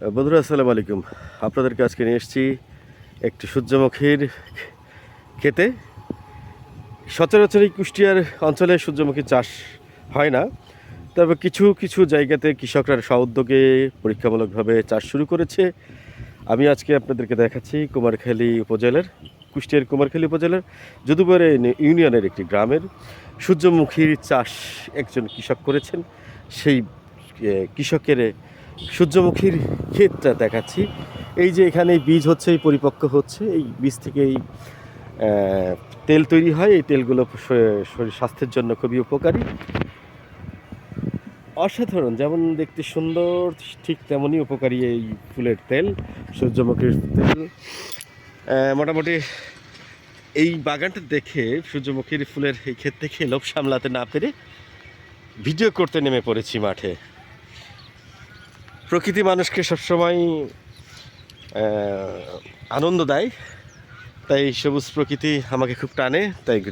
বন্ধুরা আসসালামু আলাইকুম। আপনাদেরকে আজকে নিয়ে এসেছি একটি সূর্যমুখীর ক্ষেতে। সচরাচর এই কুষ্টিয়ার অঞ্চলে সূর্যমুখী চাষ হয় না, তবে কিছু কিছু জায়গাতে কৃষকরা স্বউদ্যোগে পরীক্ষামূলকভাবে চাষ শুরু করেছে। আমি আজকে আপনাদেরকে দেখাচ্ছি কুমারখালী উপজেলার, কুষ্টিয়ার কুমারখালী উপজেলার যদুবাড়ি ইউনিয়নের একটি গ্রামের সূর্যমুখীর চাষ একজন কৃষক করেছেন। সেই কৃষকের সূর্যমুখীর ক্ষেতটা দেখাচ্ছি। এই যে এখানে বীজ হচ্ছে, এই পরিপক্ক হচ্ছে, এই বীজ থেকে এই তেল তৈরি হয়। এই তেলগুলো শরীর স্বাস্থ্যের জন্য খুবই উপকারী, অসাধারণ। যেমন দেখতে সুন্দর, ঠিক তেমনই উপকারী এই ফুলের তেল, সূর্যমুখীর তেল। মোটামুটি এই বাগানটা দেখে, সূর্যমুখীর ফুলের এই ক্ষেত দেখে লোভ সামলাতে না পেরে ভিডিও করতে নেমে পড়েছি মাঠে। প্রকৃতি মানুষকে সবসময় আনন্দ দেয়, তাই সবুজ প্রকৃতি আমাকে খুব টানে, তাই